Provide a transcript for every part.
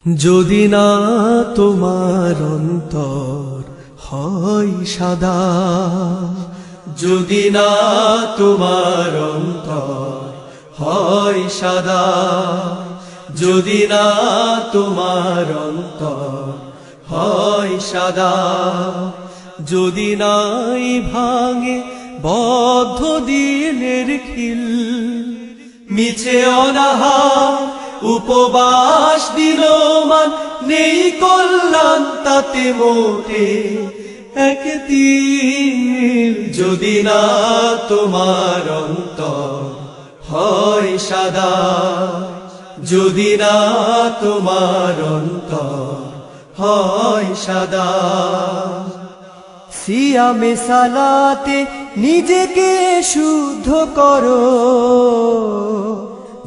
যদি না তোমার অন্তর হয় সাদা, যদি না তোমার অন্তর হয় সাদা, যদি না তোমার অন্তর হয় সাদা, যদি নাই ভাঙে বদ্ধ দিলের খিল, মিছে অনাহার উপবাস দিনমান নেই কল্যাণ তাতে মোটে এক তিল। যদি না তোমার অন্তর হয় সাদা, যদি না তোমার অন্তর হয় সাদা। সিয়ামে সালাতে নিজেকে শুদ্ধ করো,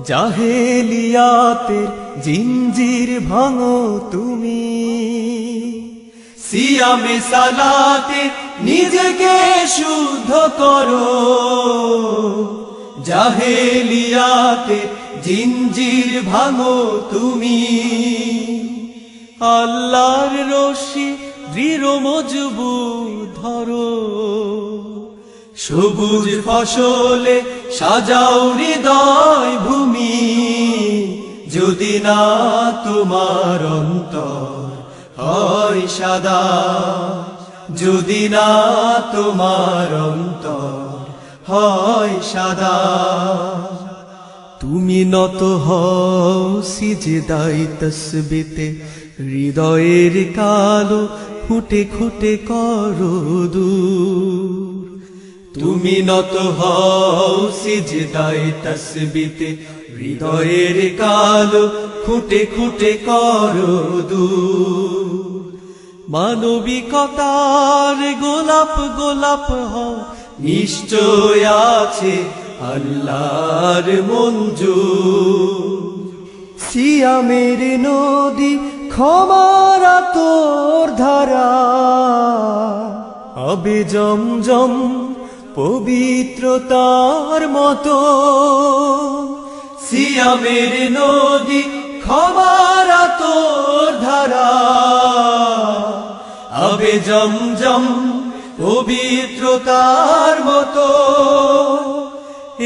জাহেলিয়াতের জিঞ্জির ভাঙো তুমি। সিয়ামে সালাতে নিজেকে শুদ্ধ করো, জাহেলিয়াতে জিঞ্জির ভাঙো তুমি। আল্লাহর রশি দৃঢ় মজবুত ধরো, সবুজ ফসলে সাজাও হৃদয় ভূমি। যদি না তোমার অন্তর হয় সাদা, যদি না তোমার অন্তর হয় সাদা। তুমি নত হও সিজদায় তসবিতে, হৃদয়ের কালো খুঁটে খুঁটে করো দূর। তুমি নত হও সিজদায় তসবিতে, হৃদয়ের কালো খুঁটে খুঁটে করো দূর। মানবিকতার গোলাপ গোলাপ হও, নিশ্চয় আছে আল্লাহর মঞ্জুর। সিয়ামের নদী ক্ষমার তোর ধারা, আবে জমজম পবিত্রতার মতো। সিয়ামের নদী ক্ষমার তোর ধারা, আবে জমজম পবিত্রতার মতো।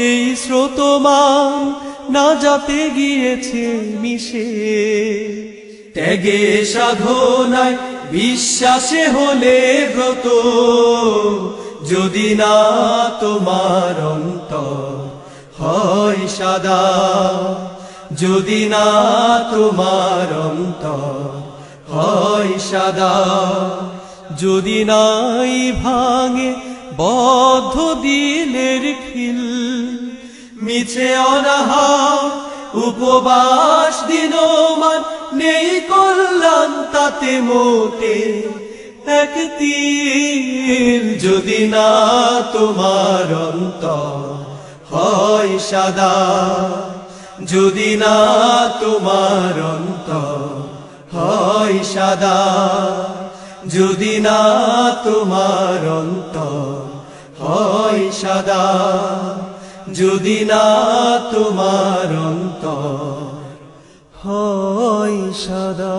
এই স্রোতমান না যাতে গিয়েছে মিশে, ত্যাগে সাধনায় বিশ্বাসে হলে ব্রত। যদি না তোমার অন্তর হয় সাদা, যদি না তোমার অন্তর হয় সাদা, যদি নাই ভাঙে বদ্ধ দিলের খিল, মিছে অনাহার উপবাস দিনমান নেই কল্যাণ তাতে মোটে এক তিল। যদি না তোমার অন্তর হয় সাদা, যদি না তোমার অন্তর হয় সাদা, যদি না তোমার অন্তর হয় সাদা, যদি না তোমার অন্তর হয় সাদা।